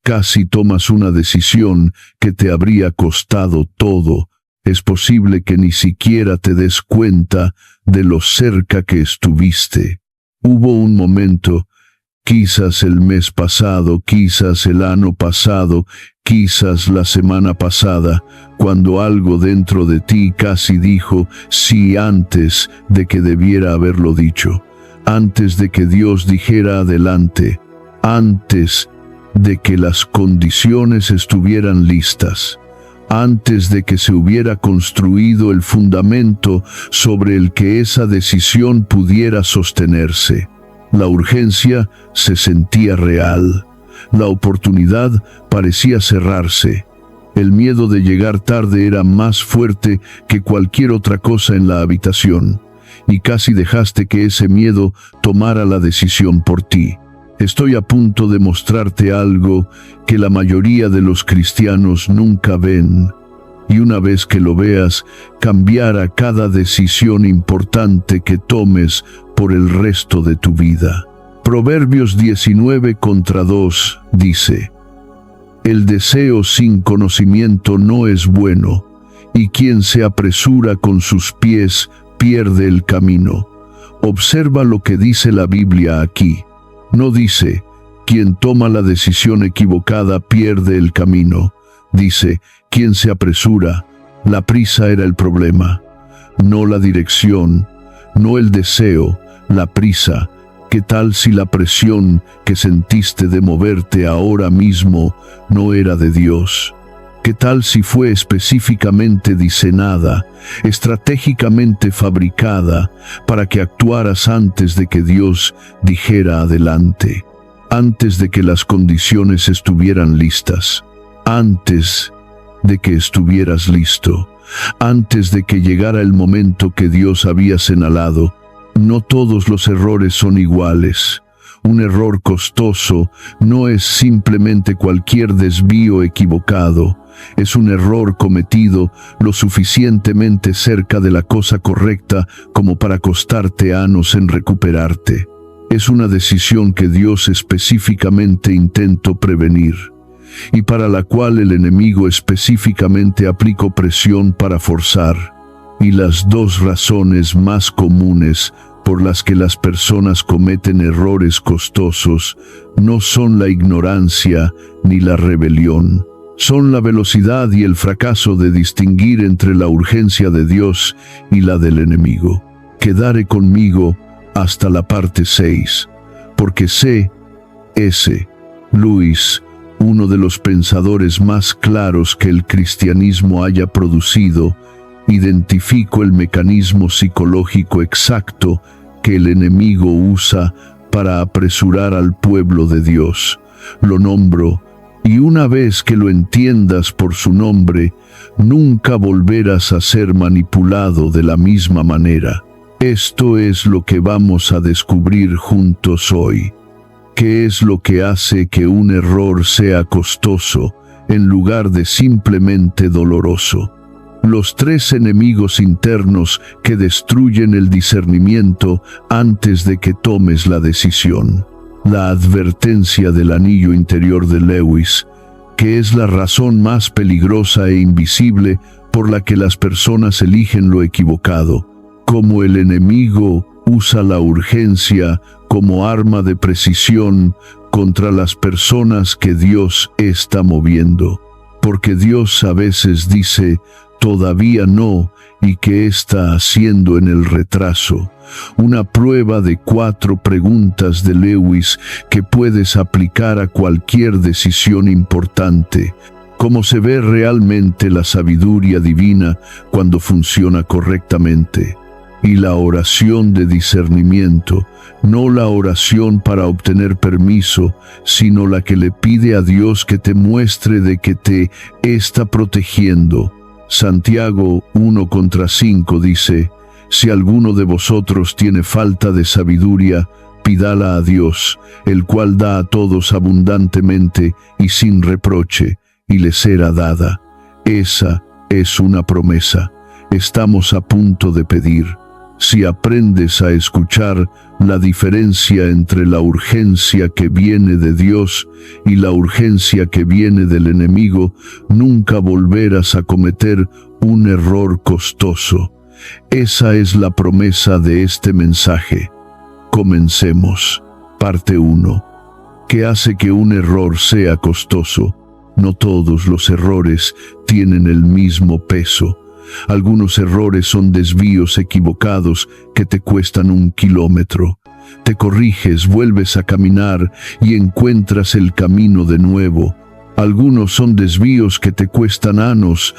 casi tomas una decisión que te habría costado todo. Es posible que ni siquiera te des cuenta de lo cerca que estuviste. Hubo un momento, quizás el mes pasado, quizás el año pasado, quizás la semana pasada, cuando algo dentro de ti casi dijo sí antes de que debiera haberlo dicho, antes de que Dios dijera adelante, antes de que las condiciones estuvieran listas, antes de que se hubiera construido el fundamento sobre el que esa decisión pudiera sostenerse. La urgencia se sentía real. La oportunidad parecía cerrarse. El miedo de llegar tarde era más fuerte que cualquier otra cosa en la habitación, y casi dejaste que ese miedo tomara la decisión por ti. Estoy a punto de mostrarte algo que la mayoría de los cristianos nunca ven, y una vez que lo veas, cambiará cada decisión importante que tomes por el resto de tu vida. Proverbios 19:2 dice: el deseo sin conocimiento no es bueno, y quien se apresura con sus pies pierde el camino. Observa lo que dice la Biblia aquí. No dice, quien toma la decisión equivocada pierde el camino. Dice, quien se apresura. La prisa era el problema, no la dirección, no el deseo, la prisa. ¿Qué tal si la presión que sentiste de moverte ahora mismo no era de Dios? ¿Qué tal si fue específicamente diseñada, estratégicamente fabricada, para que actuaras antes de que Dios dijera adelante, antes de que las condiciones estuvieran listas, antes de que estuvieras listo, antes de que llegara el momento que Dios había señalado? No todos los errores son iguales. Un error costoso no es simplemente cualquier desvío equivocado. Es un error cometido lo suficientemente cerca de la cosa correcta como para costarte años en recuperarte. Es una decisión que Dios específicamente intentó prevenir, y para la cual el enemigo específicamente aplicó presión para forzar. Y las dos razones más comunes por las que las personas cometen errores costosos no son la ignorancia ni la rebelión. Son la velocidad y el fracaso de distinguir entre la urgencia de Dios y la del enemigo. Quedaré conmigo hasta la parte 6, porque C.S. Lewis, uno de los pensadores más claros que el cristianismo haya producido, identificó el mecanismo psicológico exacto que el enemigo usa para apresurar al pueblo de Dios. Lo nombro, y una vez que lo entiendas por su nombre, nunca volverás a ser manipulado de la misma manera. Esto es lo que vamos a descubrir juntos hoy. ¿Qué es lo que hace que un error sea costoso en lugar de simplemente doloroso? Los 3 enemigos internos que destruyen el discernimiento antes de que tomes la decisión. La advertencia del anillo interior de Lewis, que es la razón más peligrosa e invisible por la que las personas eligen lo equivocado. Como el enemigo usa la urgencia como arma de precisión contra las personas que Dios está moviendo. Porque Dios a veces dice, todavía no, y qué está haciendo en el retraso. Una prueba de 4 preguntas de Lewis que puedes aplicar a cualquier decisión importante. Cómo se ve realmente la sabiduría divina cuando funciona correctamente. Y la oración de discernimiento, no la oración para obtener permiso, sino la que le pide a Dios que te muestre de que te está protegiendo. Santiago 1:5 dice, si alguno de vosotros tiene falta de sabiduría, pídala a Dios, el cual da a todos abundantemente y sin reproche, y le será dada. Esa es una promesa. Estamos a punto de pedir. Si aprendes a escuchar La diferencia entre la urgencia que viene de Dios y la urgencia que viene del enemigo, nunca volverás a cometer un error costoso. Esa es la promesa de este mensaje. Comencemos. Parte 1. ¿Qué hace que un error sea costoso? No todos los errores tienen el mismo peso. Algunos errores son desvíos equivocados que te cuestan 1 kilómetro. Te corriges, vuelves a caminar y encuentras el camino de nuevo. Algunos son desvíos que te cuestan años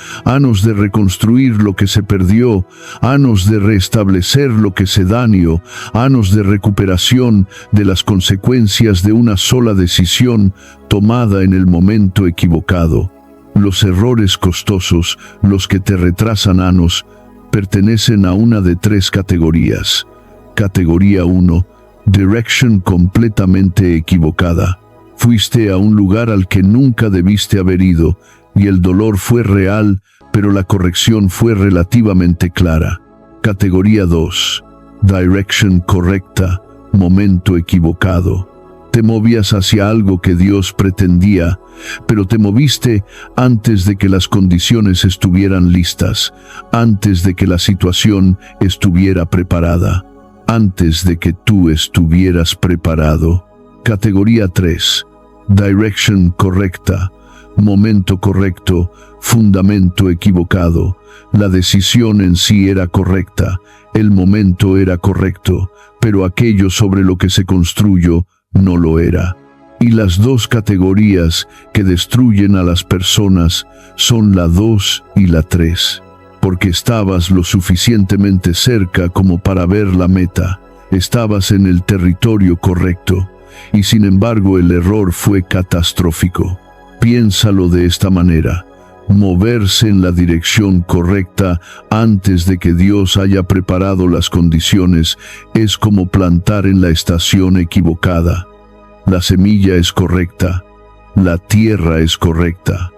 de reconstruir lo que se perdió, años de restablecer lo que se dañó, años de recuperación de las consecuencias de una sola decisión tomada en el momento equivocado. Los errores costosos, los que te retrasan años, pertenecen a una de 3 categorías. Categoría 1. Direction completamente equivocada. Fuiste a un lugar al que nunca debiste haber ido, y el dolor fue real, pero la corrección fue relativamente clara. Categoría 2. Direction correcta, momento equivocado. Te movías hacia algo que Dios pretendía, pero te moviste antes de que las condiciones estuvieran listas, antes de que la situación estuviera preparada, antes de que tú estuvieras preparado. Categoría 3. Direction correcta, momento correcto, fundamento equivocado. La decisión en sí era correcta, el momento era correcto, pero aquello sobre lo que se construyó no lo era. Y las 2 categorías que destruyen a las personas son la 2 y la 3. Porque estabas lo suficientemente cerca como para ver la meta, estabas en el territorio correcto, y sin embargo el error fue catastrófico. Piénsalo de esta manera: moverse en la dirección correcta antes de que Dios haya preparado las condiciones es como plantar en la estación equivocada. La semilla es correcta, la tierra es correcta,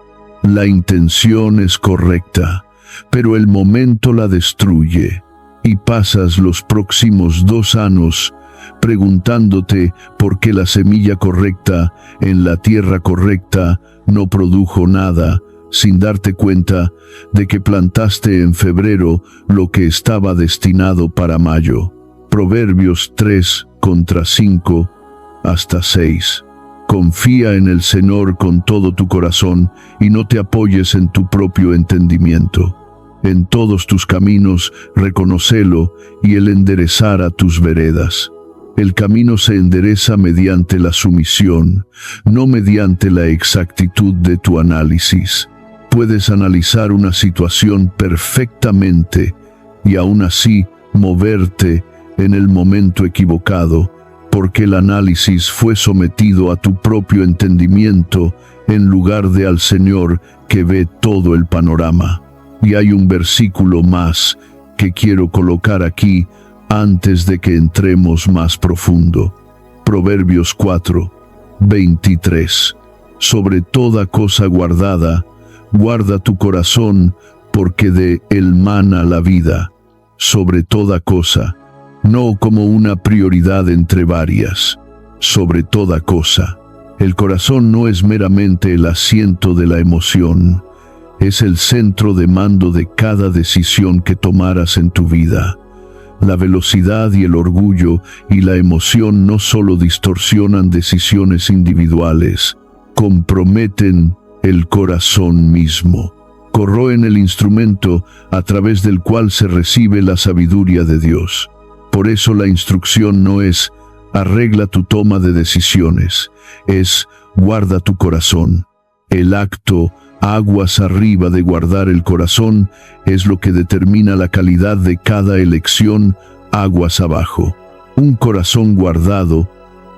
la intención es correcta, pero el momento la destruye, y pasas los próximos 2 años preguntándote por qué la semilla correcta en la tierra correcta no produjo nada, sin darte cuenta de que plantaste en febrero lo que estaba destinado para mayo. Proverbios 3:5-6. Confía en el Señor con todo tu corazón y no te apoyes en tu propio entendimiento. En todos tus caminos reconócelo y Él enderezará tus veredas. El camino se endereza mediante la sumisión, no mediante la exactitud de tu análisis. Puedes analizar una situación perfectamente y aún así moverte en el momento equivocado, porque el análisis fue sometido a tu propio entendimiento en lugar de al Señor que ve todo el panorama. Y hay un versículo más que quiero colocar aquí antes de que entremos más profundo. Proverbios 4:23. Sobre toda cosa guardada, guarda tu corazón, porque de él mana la vida. Sobre toda cosa, no como una prioridad entre varias. Sobre toda cosa. El corazón no es meramente el asiento de la emoción, es el centro de mando de cada decisión que tomaras en tu vida. La velocidad y el orgullo y la emoción no solo distorsionan decisiones individuales, comprometen el corazón mismo. Corroen el instrumento a través del cual se recibe la sabiduría de Dios. Por eso la instrucción no es arregla tu toma de decisiones, es guarda tu corazón. El acto aguas arriba de guardar el corazón es lo que determina la calidad de cada elección aguas abajo. Un corazón guardado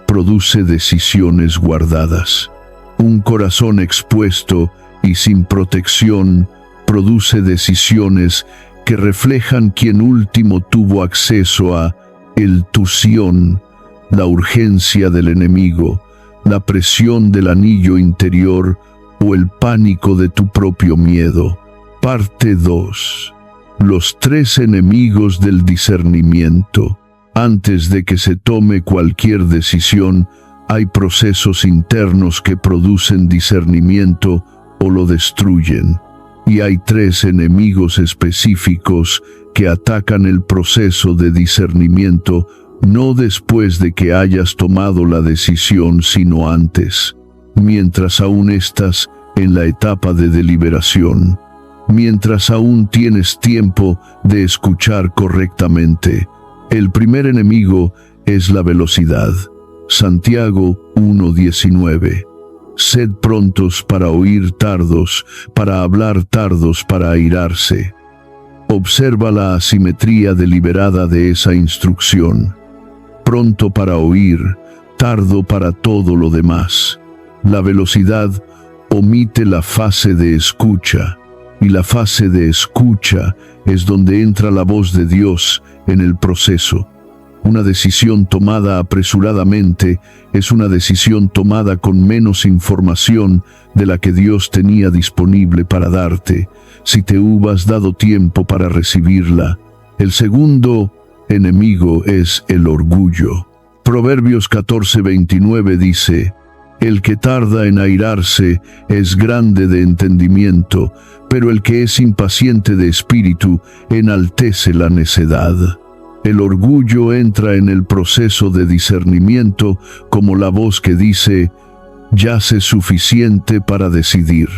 produce decisiones guardadas. Un corazón expuesto y sin protección produce decisiones que reflejan quien último tuvo acceso a el tusión, la urgencia del enemigo, la presión del anillo interior o el pánico de tu propio miedo. Parte 2. Los 3 enemigos del discernimiento. Antes de que se tome cualquier decisión, hay procesos internos que producen discernimiento o lo destruyen. Y hay 3 enemigos específicos que atacan el proceso de discernimiento, no después de que hayas tomado la decisión, sino antes, mientras aún estás en la etapa de deliberación, mientras aún tienes tiempo de escuchar correctamente. El primer enemigo es la velocidad. Santiago 1:19. Sed prontos para oír, tardos para hablar, tardos para airarse. Observa la asimetría deliberada de esa instrucción. Pronto para oír, tardo para todo lo demás. La velocidad omite la fase de escucha, y la fase de escucha es donde entra la voz de Dios en el proceso. Una decisión tomada apresuradamente es una decisión tomada con menos información de la que Dios tenía disponible para darte, si te hubieras dado tiempo para recibirla. El segundo enemigo es el orgullo. Proverbios 14:29 dice: el que tarda en airarse es grande de entendimiento, pero el que es impaciente de espíritu enaltece la necedad. El orgullo entra en el proceso de discernimiento como la voz que dice: ya sé suficiente para decidir.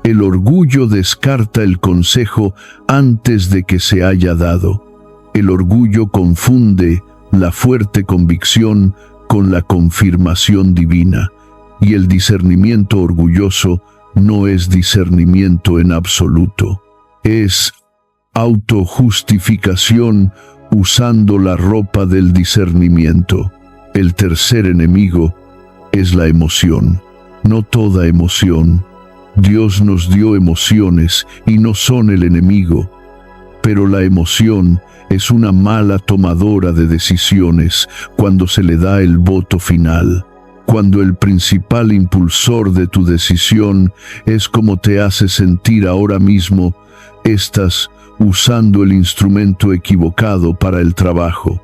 El orgullo descarta el consejo antes de que se haya dado. El orgullo confunde la fuerte convicción con la confirmación divina, y el discernimiento orgulloso no es discernimiento en absoluto. Es autojustificación usando la ropa del discernimiento. El tercer enemigo es la emoción. No toda emoción. Dios nos dio emociones y no son el enemigo, pero la emoción es una mala tomadora de decisiones cuando se le da el voto final. Cuando el principal impulsor de tu decisión es cómo te hace sentir ahora mismo, estás usando el instrumento equivocado para el trabajo.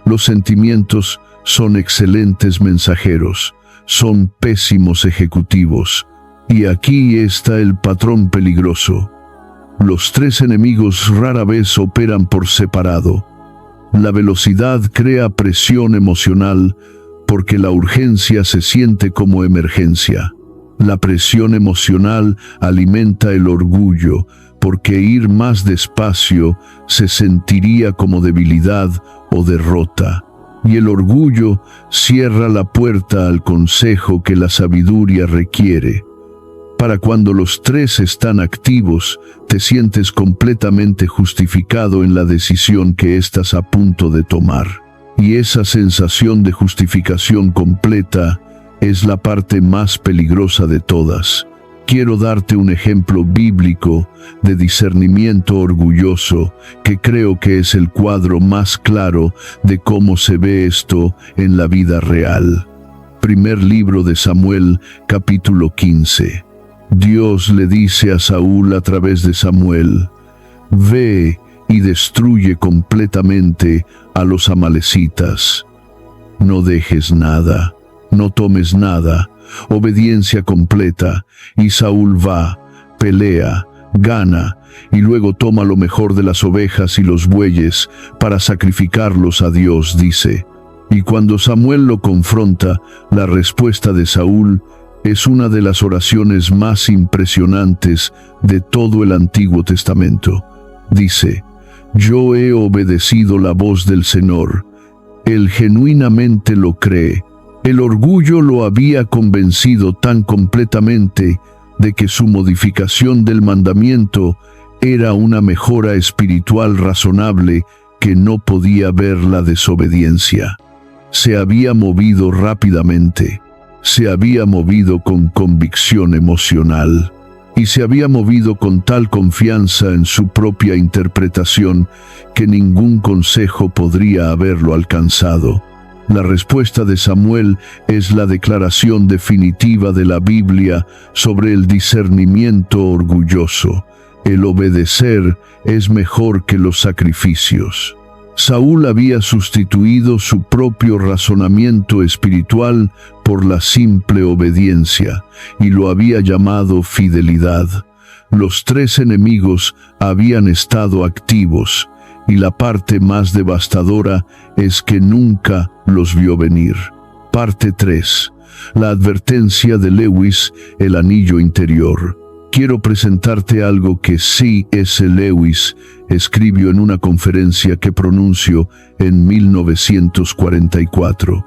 Los sentimientos son excelentes mensajeros, son pésimos ejecutivos. Y aquí está el patrón peligroso. Los 3 enemigos rara vez operan por separado. La velocidad crea presión emocional porque la urgencia se siente como emergencia. La presión emocional alimenta el orgullo porque ir más despacio se sentiría como debilidad o derrota. Y el orgullo cierra la puerta al consejo que la sabiduría requiere. Para cuando los 3 están activos, te sientes completamente justificado en la decisión que estás a punto de tomar. Y esa sensación de justificación completa es la parte más peligrosa de todas. Quiero darte un ejemplo bíblico de discernimiento orgulloso que creo que es el cuadro más claro de cómo se ve esto en la vida real. Primer libro de Samuel, capítulo 15. Dios le dice a Saúl a través de Samuel: ve y destruye completamente a los amalecitas. No dejes nada, no tomes nada, obediencia completa. Y Saúl va, pelea, gana, y luego toma lo mejor de las ovejas y los bueyes para sacrificarlos a Dios, dice. Y cuando Samuel lo confronta, la respuesta de Saúl es una de las oraciones más impresionantes de todo el Antiguo Testamento. Dice: yo he obedecido la voz del Señor. Él genuinamente lo cree. El orgullo lo había convencido tan completamente de que su modificación del mandamiento era una mejora espiritual razonable que no podía ver la desobediencia. Se había movido rápidamente. Se había movido con convicción emocional y se había movido con tal confianza en su propia interpretación que ningún consejo podría haberlo alcanzado. La respuesta de Samuel es la declaración definitiva de la Biblia sobre el discernimiento orgulloso. El obedecer es mejor que los sacrificios. Saúl había sustituido su propio razonamiento espiritual por la simple obediencia, y lo había llamado fidelidad. Los tres enemigos habían estado activos, y la parte más devastadora es que nunca los vio venir. Parte 3. La advertencia de Lewis, el anillo interior. Quiero presentarte algo que C.S. Lewis escribió en una conferencia que pronunció en 1944.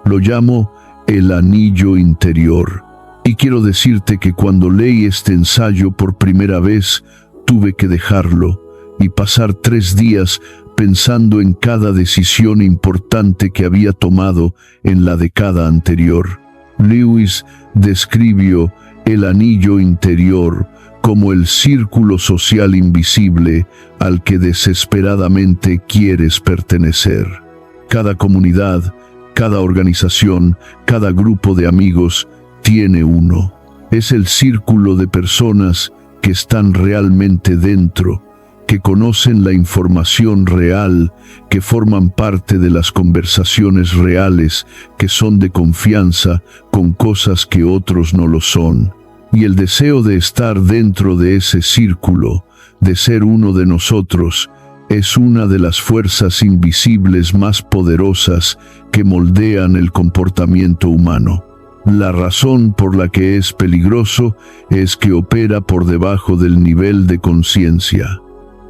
Lo llamo el anillo interior. Y quiero decirte que cuando leí este ensayo por primera vez, tuve que dejarlo y pasar 3 días pensando en cada decisión importante que había tomado en la década anterior. Lewis describió el anillo interior como el círculo social invisible al que desesperadamente quieres pertenecer. Cada comunidad, cada organización, cada grupo de amigos tiene uno. Es el círculo de personas que están realmente dentro, que conocen la información real, que forman parte de las conversaciones reales, que son de confianza con cosas que otros no lo son. Y el deseo de estar dentro de ese círculo, de ser uno de nosotros, es una de las fuerzas invisibles más poderosas que moldean el comportamiento humano. La razón por la que es peligroso es que opera por debajo del nivel de conciencia.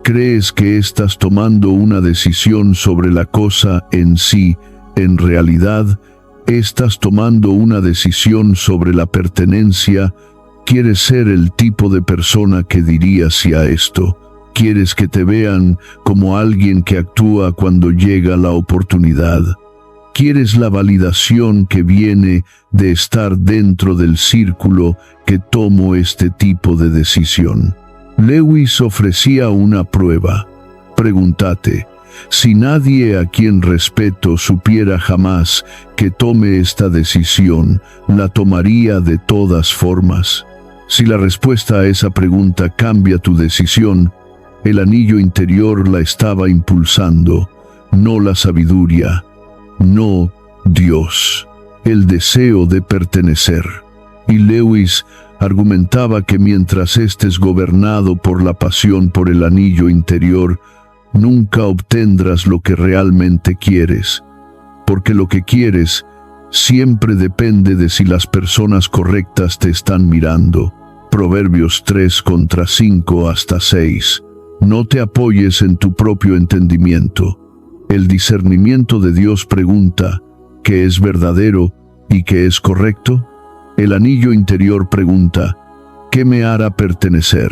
Crees que estás tomando una decisión sobre la cosa en sí. En realidad, estás tomando una decisión sobre la pertenencia. ¿Quieres ser el tipo de persona que diría sí a esto? ¿Quieres que te vean como alguien que actúa cuando llega la oportunidad? ¿Quieres la validación que viene de estar dentro del círculo que tomó este tipo de decisión? Lewis ofrecía una prueba. Pregúntate, si nadie a quien respeto supiera jamás que tome esta decisión, ¿la tomaría de todas formas? Si la respuesta a esa pregunta cambia tu decisión, el anillo interior la estaba impulsando, no la sabiduría, no Dios, el deseo de pertenecer. Y Lewis argumentaba que mientras estés gobernado por la pasión por el anillo interior, nunca obtendrás lo que realmente quieres, porque lo que quieres siempre depende de si las personas correctas te están mirando. Proverbios 3:5-6. No te apoyes en tu propio entendimiento. El discernimiento de Dios pregunta, ¿qué es verdadero y qué es correcto? El anillo interior pregunta, ¿qué me hará pertenecer?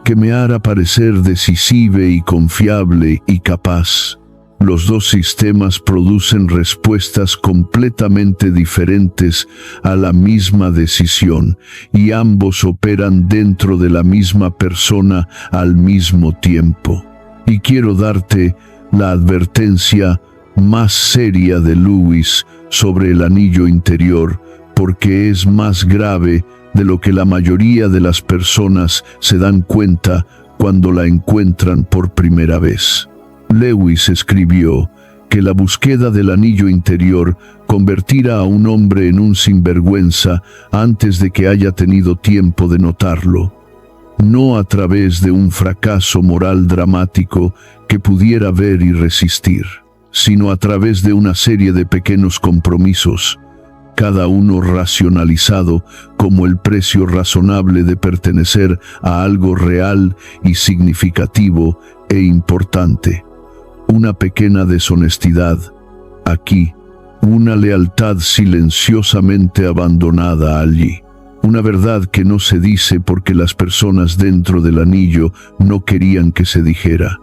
¿Qué me hará parecer decisivo y confiable y capaz? Los dos sistemas producen respuestas completamente diferentes a la misma decisión, y ambos operan dentro de la misma persona al mismo tiempo. Y quiero darte la advertencia más seria de Lewis sobre el anillo interior, porque es más grave de lo que la mayoría de las personas se dan cuenta cuando la encuentran por primera vez. Lewis escribió que la búsqueda del anillo interior convertirá a un hombre en un sinvergüenza antes de que haya tenido tiempo de notarlo, no a través de un fracaso moral dramático que pudiera ver y resistir, sino a través de una serie de pequeños compromisos, cada uno racionalizado como el precio razonable de pertenecer a algo real y significativo e importante. Una pequeña deshonestidad aquí, una lealtad silenciosamente abandonada allí, una verdad que no se dice porque las personas dentro del anillo no querían que se dijera,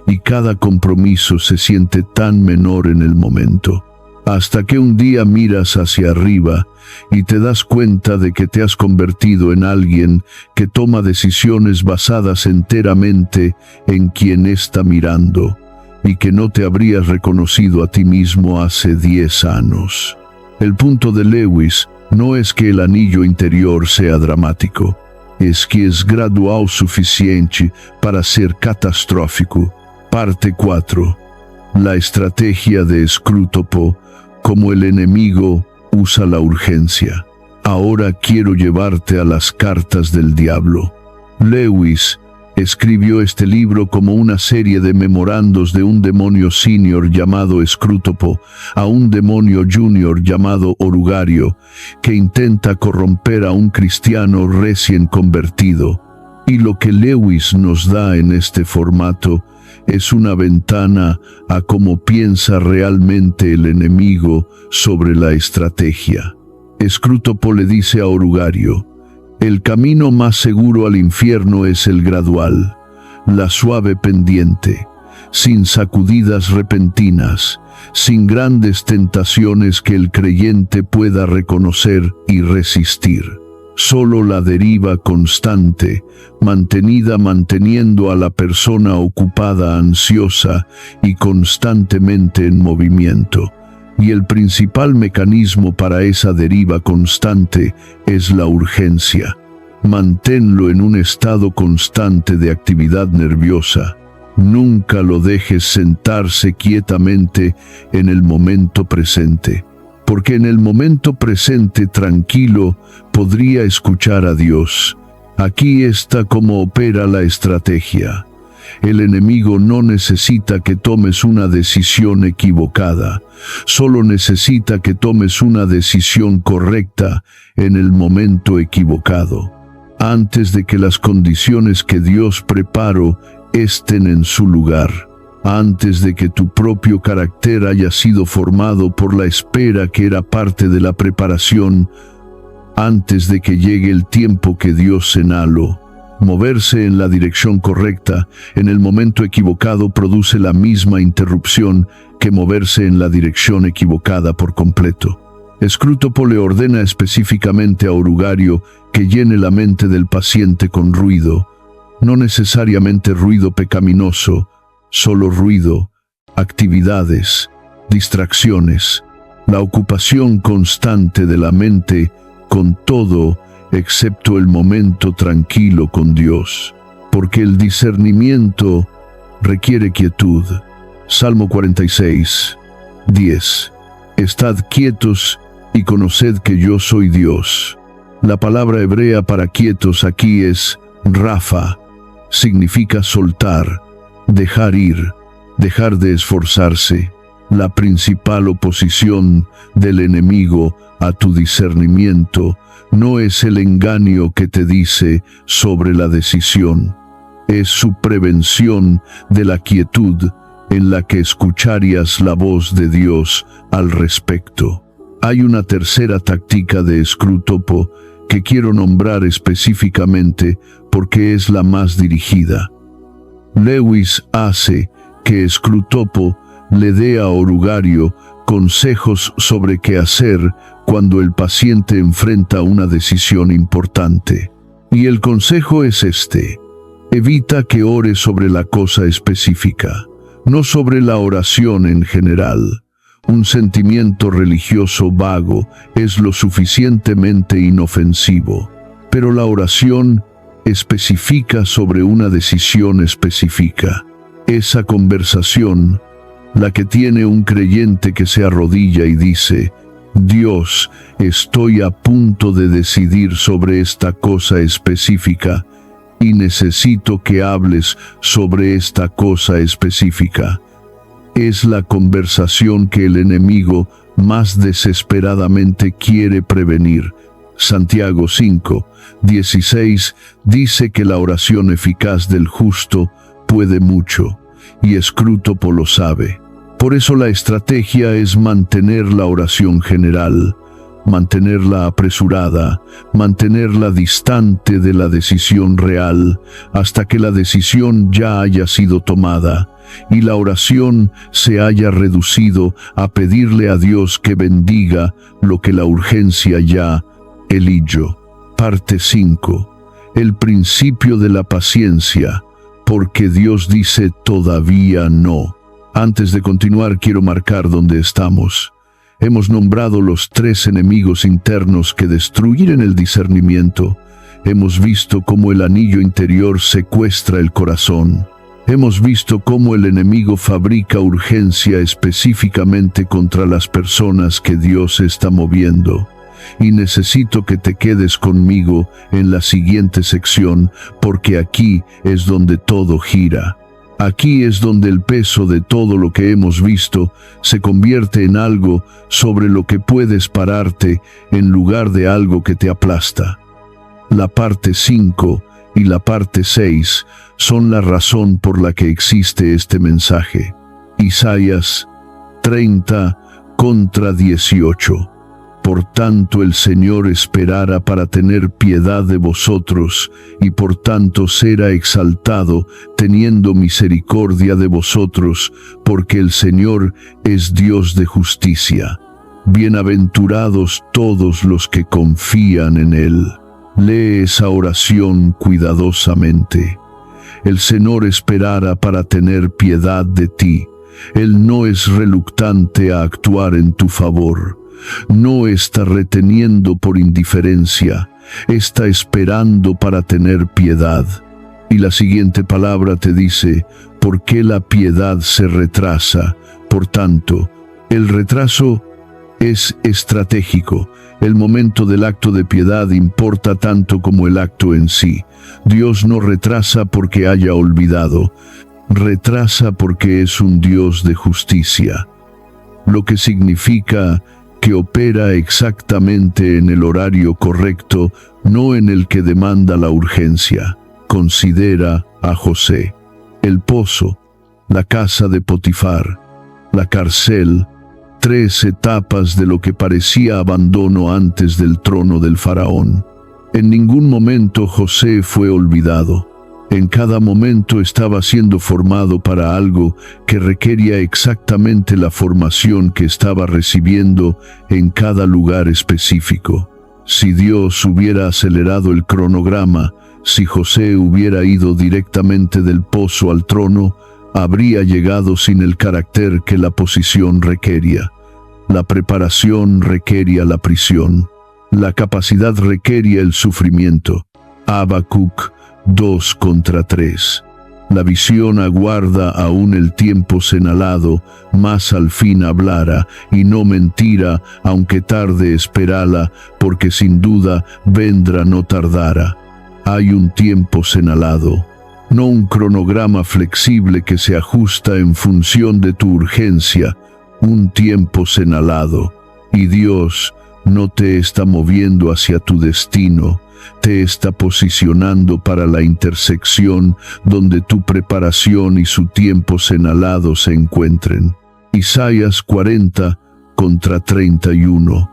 y cada compromiso se siente tan menor en el momento, hasta que un día miras hacia arriba y te das cuenta de que te has convertido en alguien que toma decisiones basadas enteramente en quien está mirando, y que no te habrías reconocido a ti mismo hace 10 años. El punto de Lewis no es que el anillo interior sea dramático, es que es gradual suficiente para ser catastrófico. Parte 4. La estrategia de Escrútopo, como el enemigo, usa la urgencia. Ahora quiero llevarte a las cartas del diablo. Lewis escribió este libro como una serie de memorandos de un demonio senior llamado Escrútopo a un demonio junior llamado Orugario, que intenta corromper a un cristiano recién convertido. Y lo que Lewis nos da en este formato es una ventana a cómo piensa realmente el enemigo sobre la estrategia. Escrútopo le dice a Orugario: el camino más seguro al infierno es el gradual, la suave pendiente, sin sacudidas repentinas, sin grandes tentaciones que el creyente pueda reconocer y resistir. Solo la deriva constante, manteniendo a la persona ocupada, ansiosa y constantemente en movimiento. Y el principal mecanismo para esa deriva constante es la urgencia. Manténlo en un estado constante de actividad nerviosa. Nunca lo dejes sentarse quietamente en el momento presente, porque en el momento presente tranquilo podría escuchar a Dios. Aquí está cómo opera la estrategia. El enemigo no necesita que tomes una decisión equivocada, solo necesita que tomes una decisión correcta en el momento equivocado, antes de que las condiciones que Dios preparó estén en su lugar, antes de que tu propio carácter haya sido formado por la espera que era parte de la preparación, antes de que llegue el tiempo que Dios señaló. Moverse en la dirección correcta en el momento equivocado produce la misma interrupción que moverse en la dirección equivocada por completo. Escrútopo le ordena específicamente a Orugario que llene la mente del paciente con ruido, no necesariamente ruido pecaminoso, solo ruido, actividades, distracciones, la ocupación constante de la mente con todo excepto el momento tranquilo con Dios, porque el discernimiento requiere quietud. Salmo 46, 10. Estad quietos y conoced que yo soy Dios. La palabra hebrea para quietos aquí es Rafa. Significa soltar, dejar ir, dejar de esforzarse. La principal oposición del enemigo a tu discernimiento no es el engaño que te dice sobre la decisión, es su prevención de la quietud en la que escucharías la voz de Dios al respecto. Hay una tercera táctica de Escrútopo que quiero nombrar específicamente porque es la más dirigida. Lewis hace que Escrútopo le dé a Orugario consejos sobre qué hacer cuando el paciente enfrenta una decisión importante. Y el consejo es este: evita que ore sobre la cosa específica, no sobre la oración en general. Un sentimiento religioso vago es lo suficientemente inofensivo, pero la oración especifica sobre una decisión específica. Esa conversación, la que tiene un creyente que se arrodilla y dice: Dios, estoy a punto de decidir sobre esta cosa específica y necesito que hables sobre esta cosa específica. Es la conversación que el enemigo más desesperadamente quiere prevenir. Santiago 5, 16 dice que la oración eficaz del justo puede mucho, y Escrútopo lo sabe. Por eso la estrategia es mantener la oración general, mantenerla apresurada, mantenerla distante de la decisión real, hasta que la decisión ya haya sido tomada, y la oración se haya reducido a pedirle a Dios que bendiga lo que la urgencia ya eligió. Parte 5. El principio de la paciencia, porque Dios dice todavía no. Antes de continuar, quiero marcar dónde estamos. Hemos nombrado los 3 enemigos internos que destruyen el discernimiento. Hemos visto cómo el anillo interior secuestra el corazón. Hemos visto cómo el enemigo fabrica urgencia específicamente contra las personas que Dios está moviendo. Y necesito que te quedes conmigo en la siguiente sección, porque aquí es donde todo gira. Aquí es donde el peso de todo lo que hemos visto se convierte en algo sobre lo que puedes pararte en lugar de algo que te aplasta. La parte 5 y la parte 6 son la razón por la que existe este mensaje. Isaías 30:18. Por tanto el Señor esperara para tener piedad de vosotros, y por tanto será exaltado, teniendo misericordia de vosotros, porque el Señor es Dios de justicia. Bienaventurados todos los que confían en Él. Lee esa oración cuidadosamente. El Señor esperara para tener piedad de ti. Él no es reluctante a actuar en tu favor. No está reteniendo por indiferencia, está esperando para tener piedad. Y la siguiente palabra te dice, ¿por qué la piedad se retrasa? Por tanto, el retraso es estratégico. El momento del acto de piedad importa tanto como el acto en sí. Dios no retrasa porque haya olvidado, retrasa porque es un Dios de justicia. Lo que significa que opera exactamente en el horario correcto, no en el que demanda la urgencia. Considera a José, el pozo, la casa de Potifar, la cárcel, 3 etapas de lo que parecía abandono antes del trono del faraón. En ningún momento José fue olvidado. En cada momento estaba siendo formado para algo que requería exactamente la formación que estaba recibiendo en cada lugar específico. Si Dios hubiera acelerado el cronograma, si José hubiera ido directamente del pozo al trono, habría llegado sin el carácter que la posición requería. La preparación requería la prisión. La capacidad requería el sufrimiento. Habacuc 2:3. La visión aguarda aún el tiempo señalado, mas al fin hablará, y no mentira, aunque tarde esperala, porque sin duda vendrá no tardará. Hay un tiempo señalado, no un cronograma flexible que se ajusta en función de tu urgencia, un tiempo señalado. Y Dios no te está moviendo hacia tu destino, te está posicionando para la intersección donde tu preparación y su tiempo señalado se encuentren. Isaías 40:31.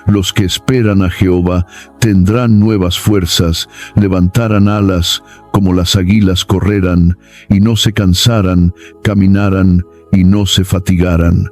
Los que esperan a Jehová tendrán nuevas fuerzas, levantarán alas como las águilas, correrán y no se cansarán, caminarán y no se fatigarán.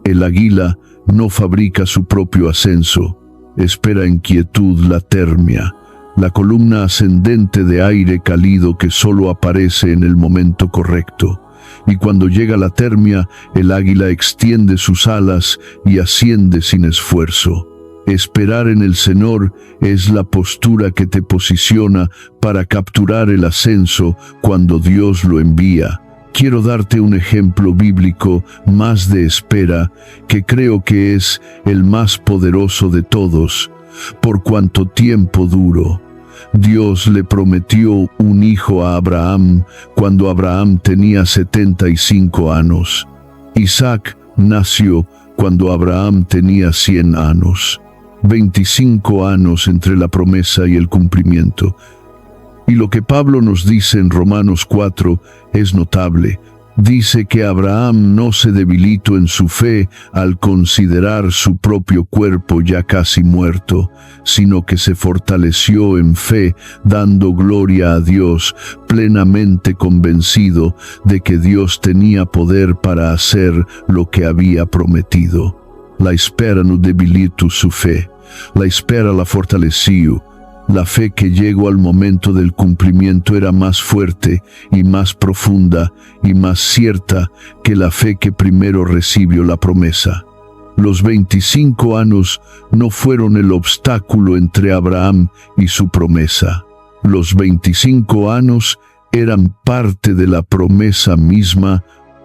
El águila no fabrica su propio ascenso, espera en quietud la termia, la columna ascendente de aire cálido que solo aparece en el momento correcto. Y cuando llega la termia, el águila extiende sus alas y asciende sin esfuerzo. Esperar en el Señor es la postura que te posiciona para capturar el ascenso cuando Dios lo envía. Quiero darte un ejemplo bíblico más de espera, que creo que es el más poderoso de todos. Por cuánto tiempo duro. Dios le prometió un hijo a Abraham cuando Abraham tenía 75 años. Isaac nació cuando Abraham tenía 100 años. 25 años entre la promesa y el cumplimiento. Y lo que Pablo nos dice en Romanos 4 es notable. Dice que Abraham no se debilitó en su fe al considerar su propio cuerpo ya casi muerto, sino que se fortaleció en fe, dando gloria a Dios, plenamente convencido de que Dios tenía poder para hacer lo que había prometido. La espera no debilitó su fe, la espera la fortaleció. La fe que llegó al momento del cumplimiento era más fuerte y más profunda y más cierta que la fe que primero recibió la promesa. Los 25 años no fueron el obstáculo entre Abraham y su promesa. Los 25 años eran parte de la promesa misma,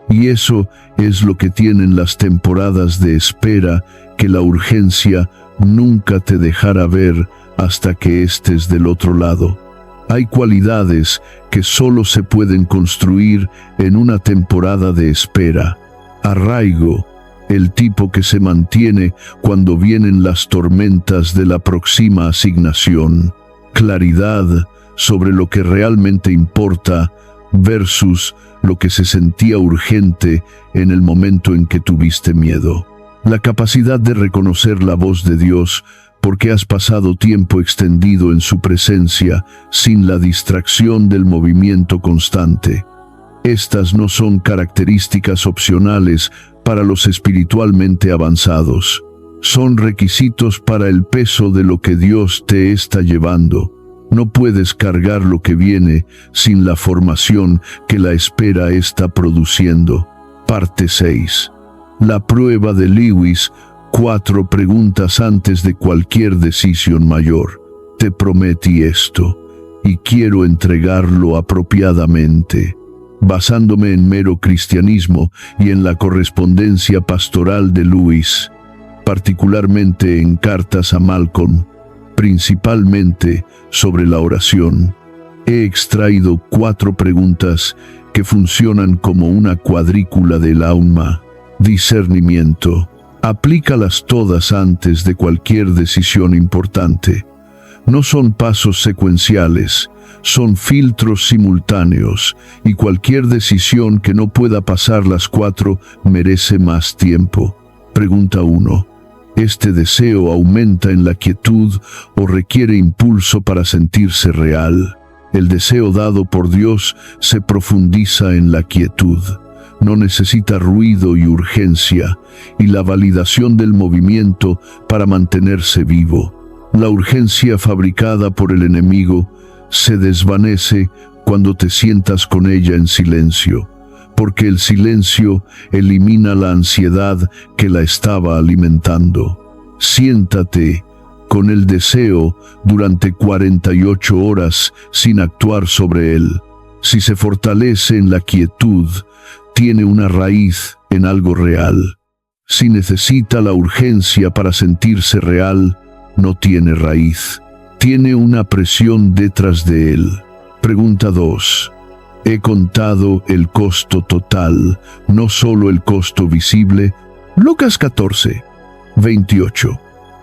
y eso es lo que tienen las temporadas de espera, que la urgencia nunca te dejará ver hasta que estés del otro lado. Hay cualidades que solo se pueden construir en una temporada de espera. Arraigo, el tipo que se mantiene cuando vienen las tormentas de la próxima asignación. Claridad sobre lo que realmente importa versus lo que se sentía urgente en el momento en que tuviste miedo. La capacidad de reconocer la voz de Dios porque has pasado tiempo extendido en su presencia sin la distracción del movimiento constante. Estas no son características opcionales para los espiritualmente avanzados. Son requisitos para el peso de lo que Dios te está llevando. No puedes cargar lo que viene sin la formación que la espera está produciendo. Parte 6. La prueba de Lewis. 4 preguntas antes de cualquier decisión mayor. Te prometí esto, y quiero entregarlo apropiadamente. Basándome en mero cristianismo y en la correspondencia pastoral de Lewis, particularmente en cartas a Malcolm, principalmente sobre la oración, he extraído 4 preguntas que funcionan como una cuadrícula del alma. Discernimiento. Aplícalas todas antes de cualquier decisión importante. No son pasos secuenciales, son filtros simultáneos, y cualquier decisión que no pueda pasar las 4 merece más tiempo. Pregunta 1. ¿Este deseo aumenta en la quietud o requiere impulso para sentirse real? El deseo dado por Dios se profundiza en la quietud. No necesita ruido y urgencia, y la validación del movimiento para mantenerse vivo. La urgencia fabricada por el enemigo se desvanece cuando te sientas con ella en silencio, porque el silencio elimina la ansiedad que la estaba alimentando. Siéntate con el deseo durante 48 horas sin actuar sobre él. Si se fortalece en la quietud, tiene una raíz en algo real. Si necesita la urgencia para sentirse real, no tiene raíz. Tiene una presión detrás de él. Pregunta 2. He contado el costo total, no solo el costo visible. Lucas 14, 28.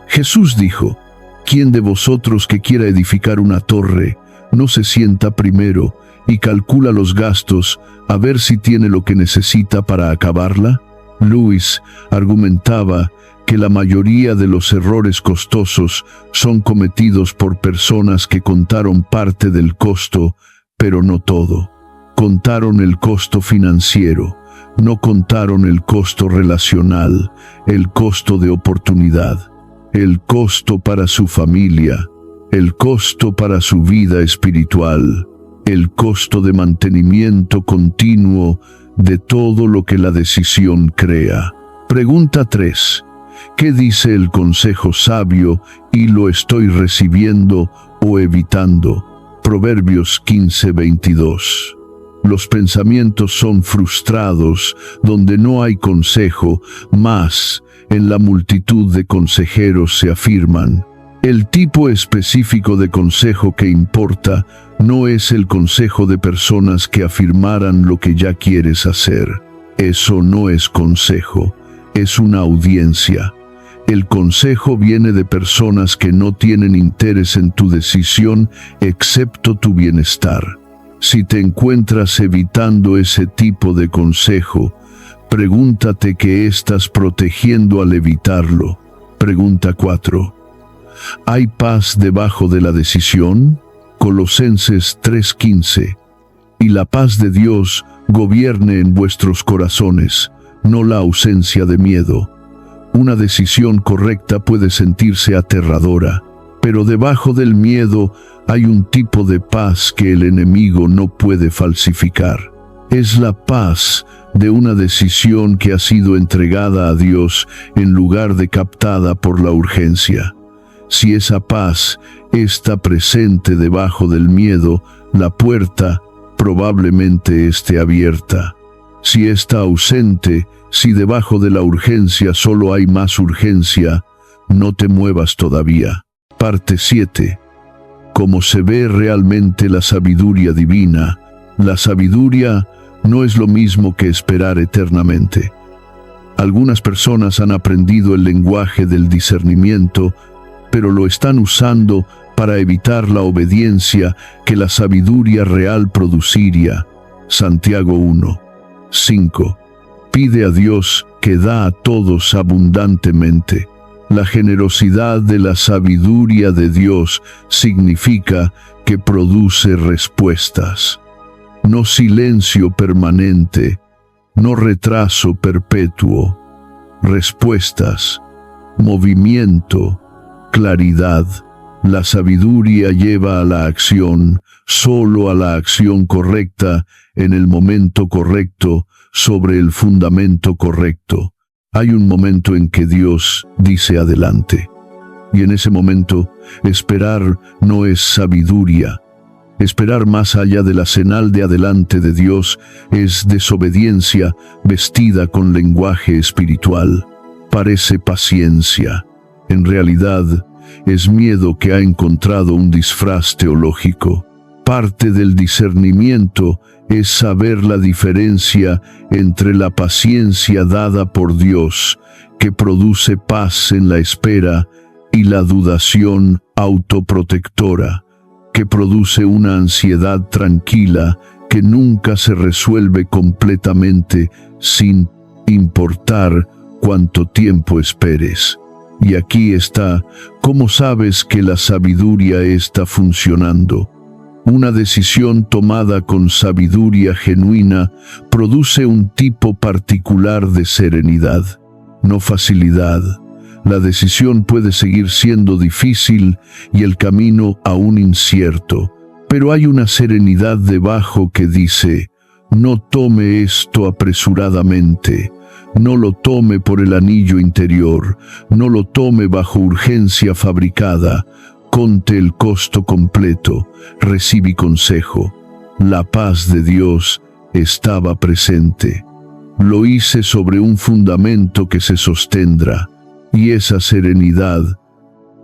Jesús dijo: ¿Quién de vosotros que quiera edificar una torre no se sienta primero y calcula los gastos a ver si tiene lo que necesita para acabarla? Lewis argumentaba que la mayoría de los errores costosos son cometidos por personas que contaron parte del costo, pero no todo. Contaron el costo financiero, no contaron el costo relacional, el costo de oportunidad, el costo para su familia, el costo para su vida espiritual, el costo de mantenimiento continuo de todo lo que la decisión crea. Pregunta 3. ¿Qué dice el consejo sabio y lo estoy recibiendo o evitando? Proverbios 15:22. Los pensamientos son frustrados donde no hay consejo, mas en la multitud de consejeros se afirman. El tipo específico de consejo que importa no es el consejo de personas que afirmaran lo que ya quieres hacer. Eso no es consejo, es una audiencia. El consejo viene de personas que no tienen interés en tu decisión excepto tu bienestar. Si te encuentras evitando ese tipo de consejo, pregúntate qué estás protegiendo al evitarlo. Pregunta 4. ¿Hay paz debajo de la decisión? Colosenses 3:15. Y la paz de Dios gobierne en vuestros corazones, no la ausencia de miedo. Una decisión correcta puede sentirse aterradora, pero debajo del miedo hay un tipo de paz que el enemigo no puede falsificar. Es la paz de una decisión que ha sido entregada a Dios en lugar de captada por la urgencia. Si esa paz está presente debajo del miedo, la puerta probablemente esté abierta. Si está ausente, si debajo de la urgencia solo hay más urgencia, no te muevas todavía. Parte 7. Cómo se ve realmente la sabiduría divina. La sabiduría no es lo mismo que esperar eternamente. Algunas personas han aprendido el lenguaje del discernimiento, pero lo están usando para evitar la obediencia que la sabiduría real produciría. Santiago 1:5. Pide a Dios que da a todos abundantemente. La generosidad de la sabiduría de Dios significa que produce respuestas. No silencio permanente, no retraso perpetuo. Respuestas, movimiento, claridad. La sabiduría lleva a la acción, solo a la acción correcta, en el momento correcto, sobre el fundamento correcto. Hay un momento en que Dios dice adelante. Y en ese momento, esperar no es sabiduría. Esperar más allá de la señal de adelante de Dios es desobediencia vestida con lenguaje espiritual. Parece paciencia. En realidad, es miedo que ha encontrado un disfraz teológico. Parte del discernimiento es saber la diferencia entre la paciencia dada por Dios, que produce paz en la espera, y la dudación autoprotectora, que produce una ansiedad tranquila que nunca se resuelve completamente sin importar cuánto tiempo esperes. Y aquí está, ¿cómo sabes que la sabiduría está funcionando? Una decisión tomada con sabiduría genuina produce un tipo particular de serenidad, no facilidad. La decisión puede seguir siendo difícil y el camino aún incierto, pero hay una serenidad debajo que dice: no tome esto apresuradamente, no lo tome por el anillo interior, no lo tome bajo urgencia fabricada, conte el costo completo, recibí consejo. La paz de Dios estaba presente. Lo hice sobre un fundamento que se sostendrá. Y esa serenidad,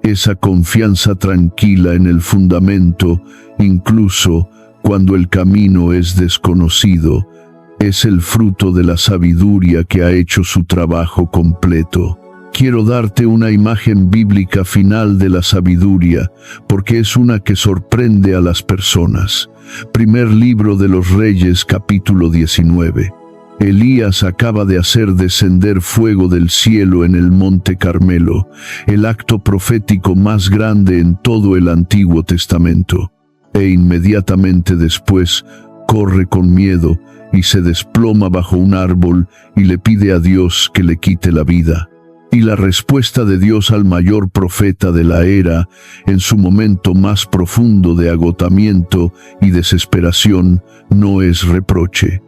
esa confianza tranquila en el fundamento, incluso cuando el camino es desconocido, es el fruto de la sabiduría que ha hecho su trabajo completo. Quiero darte una imagen bíblica final de la sabiduría, porque es una que sorprende a las personas. Primer libro de los Reyes, capítulo 19. Elías acaba de hacer descender fuego del cielo en el monte Carmelo, el acto profético más grande en todo el Antiguo Testamento. E inmediatamente después corre con miedo y se desploma bajo un árbol y le pide a Dios que le quite la vida. Y la respuesta de Dios al mayor profeta de la era, en su momento más profundo de agotamiento y desesperación, no es reproche.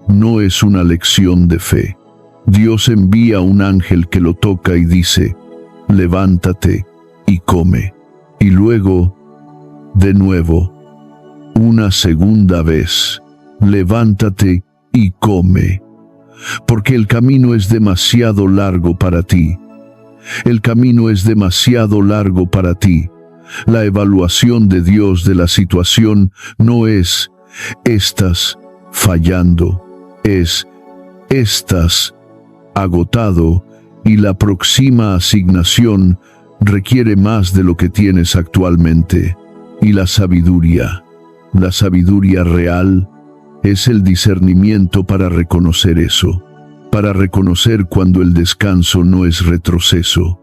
No es una lección de fe. Dios envía un ángel que lo toca y dice: levántate y come. Y luego, de nuevo, una segunda vez, levántate y come. Porque el camino es demasiado largo para ti. El camino es demasiado largo para ti. La evaluación de Dios de la situación no es: estás fallando. Es: estás agotado y la próxima asignación requiere más de lo que tienes actualmente. Y la sabiduría real, es el discernimiento para reconocer eso, para reconocer cuando el descanso no es retroceso,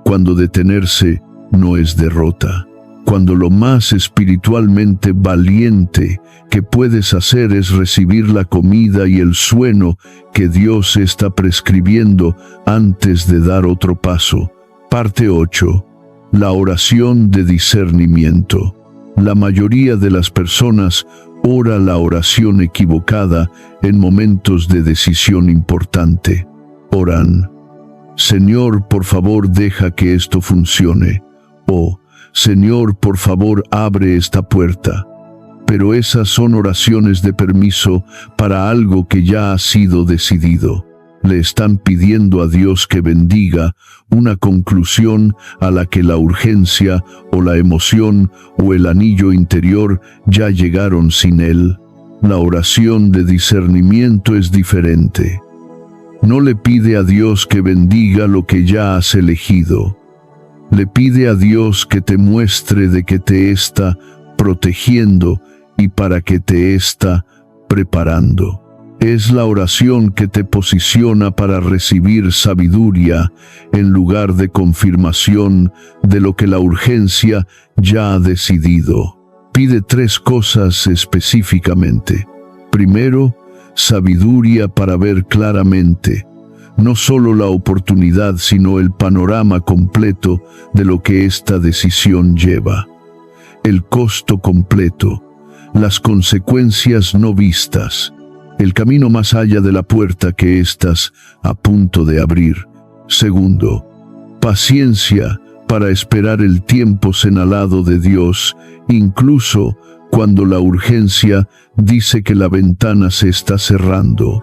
cuando detenerse no es derrota, cuando lo más espiritualmente valiente que puedes hacer es recibir la comida y el sueño que Dios está prescribiendo antes de dar otro paso. Parte 8. La oración de discernimiento. La mayoría de las personas ora la oración equivocada en momentos de decisión importante. Oran: Señor, por favor, deja que esto funcione. O: Señor, por favor, abre esta puerta. pero esas son oraciones de permiso para algo que ya ha sido decidido. Le están pidiendo a Dios que bendiga una conclusión a la que la urgencia o la emoción o el anillo interior ya llegaron sin él. La oración de discernimiento es diferente. No le pide a Dios que bendiga lo que ya has elegido. Le pide a Dios que te muestre de que te está protegiendo y para que te está preparando. Es la oración que te posiciona para recibir sabiduría en lugar de confirmación de lo que la urgencia ya ha decidido. Pide 3 cosas específicamente. Primero, sabiduría para ver claramente, no solo la oportunidad, sino el panorama completo de lo que esta decisión lleva. El costo completo, las consecuencias no vistas, el camino más allá de la puerta que estás a punto de abrir. Segundo, paciencia para esperar el tiempo señalado de Dios, incluso cuando la urgencia dice que la ventana se está cerrando.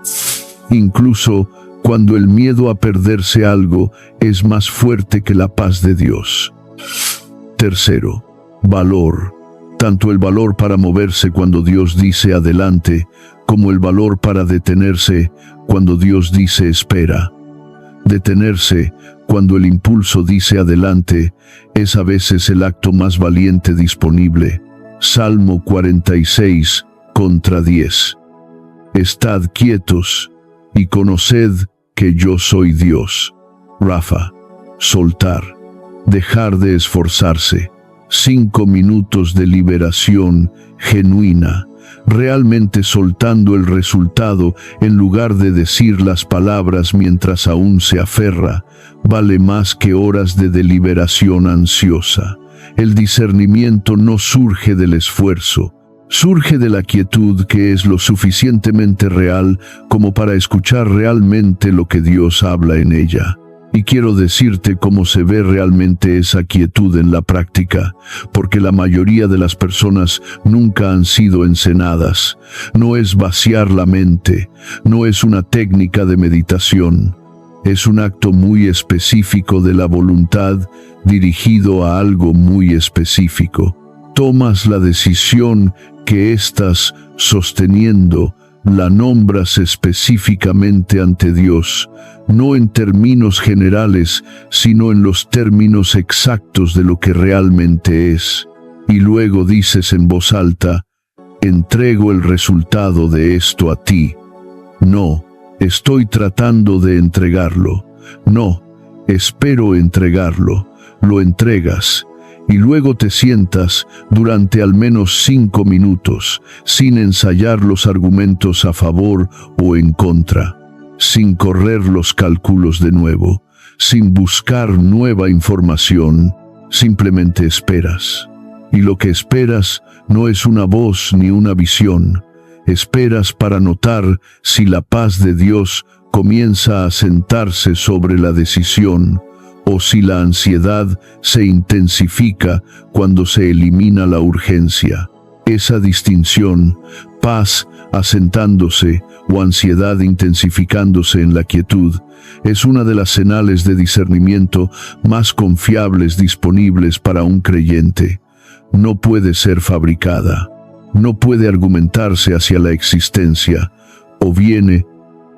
Incluso cuando el miedo a perderse algo es más fuerte que la paz de Dios. Tercero, valor. Tanto el valor para moverse cuando Dios dice adelante, como el valor para detenerse cuando Dios dice espera. Detenerse cuando el impulso dice adelante es a veces el acto más valiente disponible. Salmo 46, contra 10. Estad quietos y conoced que yo soy Dios. Rafa. Soltar. Dejar de esforzarse. 5 minutos de liberación genuina, realmente soltando el resultado en lugar de decir las palabras mientras aún se aferra, vale más que horas de deliberación ansiosa. El discernimiento no surge del esfuerzo, surge de la quietud que es lo suficientemente real como para escuchar realmente lo que Dios habla en ella. Y quiero decirte cómo se ve realmente esa quietud en la práctica, porque la mayoría de las personas nunca han sido enseñadas. No es vaciar la mente, no es una técnica de meditación. Es un acto muy específico de la voluntad dirigido a algo muy específico. Tomas la decisión que estás sosteniendo, la nombras específicamente ante Dios, no en términos generales, sino en los términos exactos de lo que realmente es. Y luego dices en voz alta, entrego el resultado de esto a ti. No, estoy tratando de entregarlo. No, espero entregarlo. Lo entregas. Y luego te sientas durante al menos 5 minutos, sin ensayar los argumentos a favor o en contra, sin correr los cálculos de nuevo, sin buscar nueva información, simplemente esperas. Y lo que esperas no es una voz ni una visión, esperas para notar si la paz de Dios comienza a sentarse sobre la decisión, o si la ansiedad se intensifica cuando se elimina la urgencia. Esa distinción, paz asentándose o ansiedad intensificándose en la quietud, es una de las señales de discernimiento más confiables disponibles para un creyente. No puede ser fabricada, no puede argumentarse hacia la existencia, o viene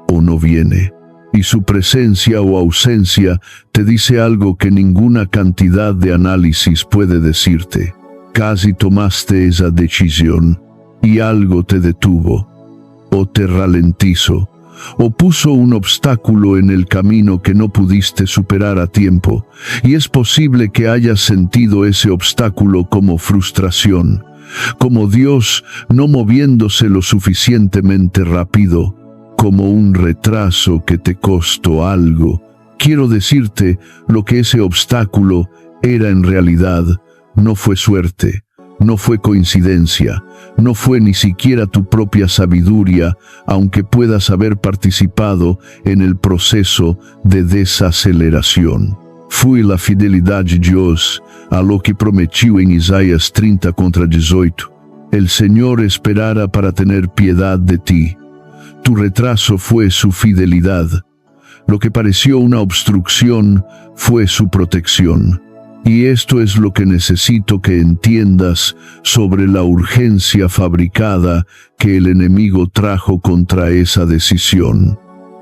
o no viene. Y su presencia o ausencia te dice algo que ninguna cantidad de análisis puede decirte. Casi tomaste esa decisión y algo te detuvo, o te ralentizó, o puso un obstáculo en el camino que no pudiste superar a tiempo, y es posible que hayas sentido ese obstáculo como frustración, como Dios no moviéndose lo suficientemente rápido, como un retraso que te costó algo. Quiero decirte lo que ese obstáculo era en realidad. No fue suerte, no fue coincidencia, no fue ni siquiera tu propia sabiduría, aunque puedas haber participado en el proceso de desaceleración. Fue la fidelidad de Dios a lo que prometió en Isaías 30 contra 18. El Señor esperara para tener piedad de ti. Tu retraso fue su fidelidad. Lo que pareció una obstrucción fue su protección. Y esto es lo que necesito que entiendas sobre la urgencia fabricada que el enemigo trajo contra esa decisión.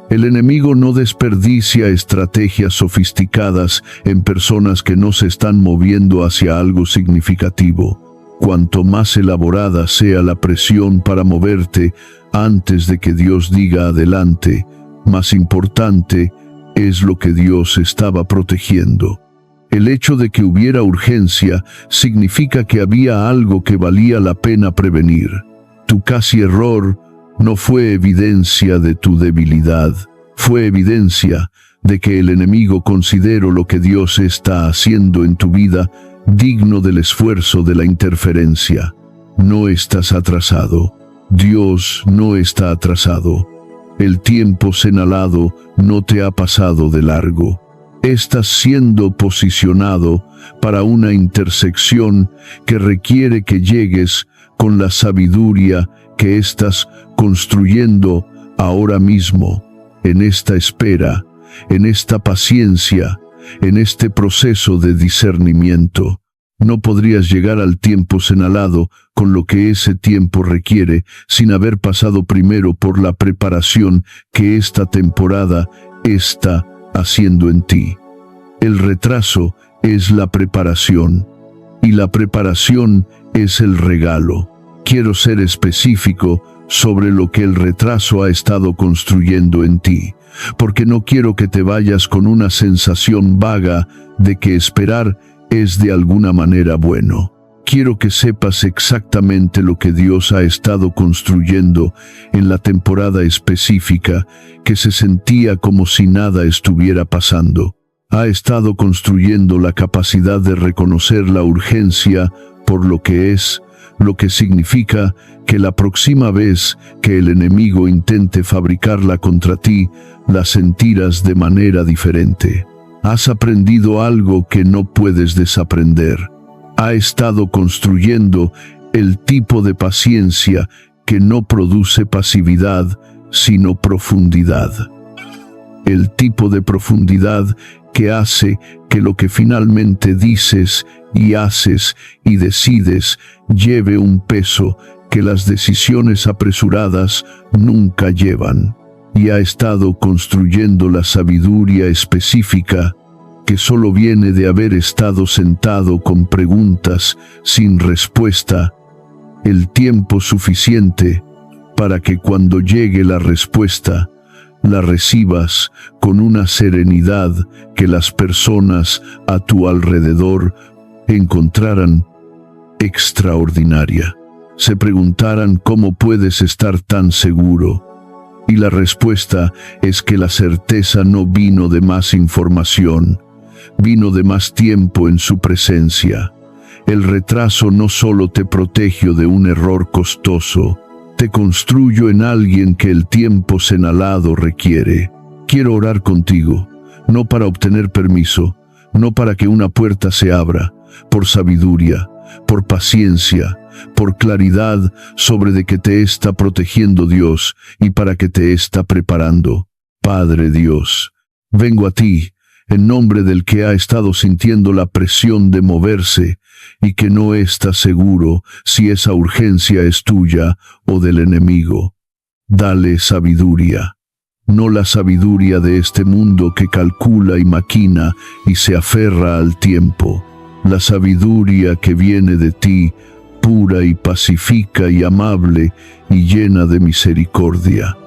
El enemigo no desperdicia estrategias sofisticadas en personas que no se están moviendo hacia algo significativo. Cuanto más elaborada sea la presión para moverte antes de que Dios diga adelante, más importante es lo que Dios estaba protegiendo. El hecho de que hubiera urgencia significa que había algo que valía la pena prevenir. Tu casi error no fue evidencia de tu debilidad, fue evidencia de que el enemigo consideró lo que Dios está haciendo en tu vida digno del esfuerzo de la interferencia. No estás atrasado. Dios no está atrasado. El tiempo señalado no te ha pasado de largo. Estás siendo posicionado para una intersección que requiere que llegues con la sabiduría que estás construyendo ahora mismo, en esta espera, en esta paciencia, en este proceso de discernimiento. No podrías llegar al tiempo señalado con lo que ese tiempo requiere sin haber pasado primero por la preparación que esta temporada está haciendo en ti. El retraso es la preparación y la preparación es el regalo. Quiero ser específico sobre lo que el retraso ha estado construyendo en ti, porque no quiero que te vayas con una sensación vaga de que esperar es de alguna manera bueno. Quiero que sepas exactamente lo que Dios ha estado construyendo en la temporada específica que se sentía como si nada estuviera pasando. Ha estado construyendo la capacidad de reconocer la urgencia por lo que es, lo que significa que la próxima vez que el enemigo intente fabricarla contra ti, la sentirás de manera diferente. Has aprendido algo que no puedes desaprender. Ha estado construyendo el tipo de paciencia que no produce pasividad, sino profundidad. El tipo de profundidad que hace que lo que finalmente dices y haces y decides lleve un peso que las decisiones apresuradas nunca llevan. Y ha estado construyendo la sabiduría específica que solo viene de haber estado sentado con preguntas sin respuesta, el tiempo suficiente para que cuando llegue la respuesta, la recibas con una serenidad que las personas a tu alrededor encontraran extraordinaria. Se preguntaran cómo puedes estar tan seguro. Y la respuesta es que la certeza no vino de más información, vino de más tiempo en su presencia. El retraso no solo te protegió de un error costoso, te construyó en alguien que el tiempo señalado requiere. Quiero orar contigo, no para obtener permiso, no para que una puerta se abra, por sabiduría, por paciencia, por claridad sobre de que te está protegiendo Dios y para que te está preparando. Padre Dios, vengo a ti en nombre del que ha estado sintiendo la presión de moverse y que no está seguro si esa urgencia es tuya o del enemigo. Dale sabiduría, no la sabiduría de este mundo que calcula y maquina y se aferra al tiempo, la sabiduría que viene de ti, pura y pacífica y amable y llena de misericordia.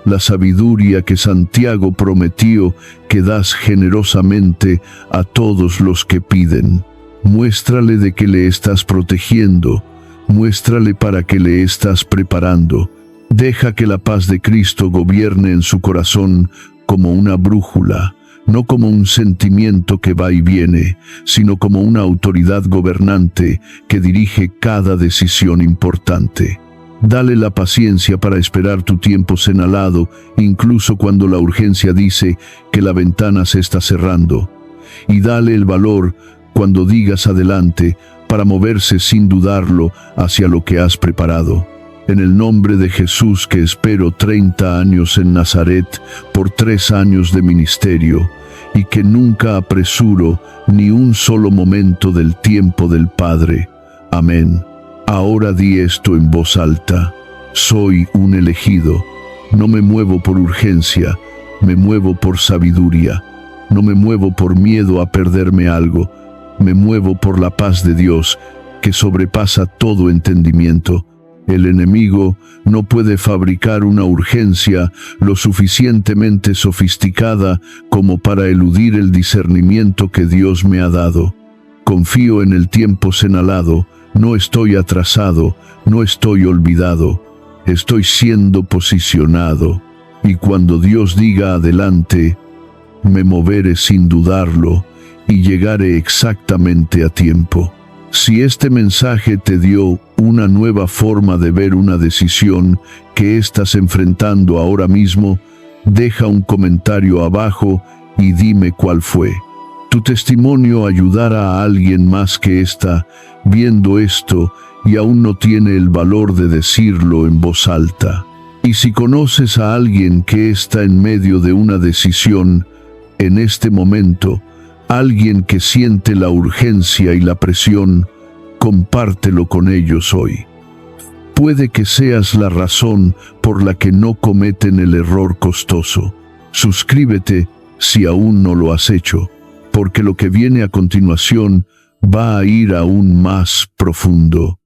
La sabiduría que Santiago prometió que das generosamente a todos los que piden. Muéstrale de que le estás protegiendo, muéstrale para que le estás preparando. Deja que la paz de Cristo gobierne en su corazón como una brújula, no como un sentimiento que va y viene, sino como una autoridad gobernante que dirige cada decisión importante. Dale la paciencia para esperar tu tiempo señalado, incluso cuando la urgencia dice que la ventana se está cerrando. Y dale el valor cuando digas adelante, para moverse sin dudarlo hacia lo que has preparado. En el nombre de Jesús, que espero 30 años en Nazaret por 3 años de ministerio, y que nunca apresuro ni un solo momento del tiempo del Padre. Amén. Ahora di esto en voz alta: soy un elegido. No me muevo por urgencia, me muevo por sabiduría. No me muevo por miedo a perderme algo, me muevo por la paz de Dios, que sobrepasa todo entendimiento. El enemigo no puede fabricar una urgencia lo suficientemente sofisticada como para eludir el discernimiento que Dios me ha dado. Confío en el tiempo señalado, no estoy atrasado, no estoy olvidado, estoy siendo posicionado. Y cuando Dios diga adelante, me moveré sin dudarlo y llegaré exactamente a tiempo. Si este mensaje te dio una nueva forma de ver una decisión que estás enfrentando ahora mismo, deja un comentario abajo y dime cuál fue. Tu testimonio ayudará a alguien más que está viendo esto y aún no tiene el valor de decirlo en voz alta. Y si conoces a alguien que está en medio de una decisión en este momento, alguien que siente la urgencia y la presión, compártelo con ellos hoy. Puede que seas la razón por la que no cometen el error costoso. Suscríbete si aún no lo has hecho, porque lo que viene a continuación va a ir aún más profundo.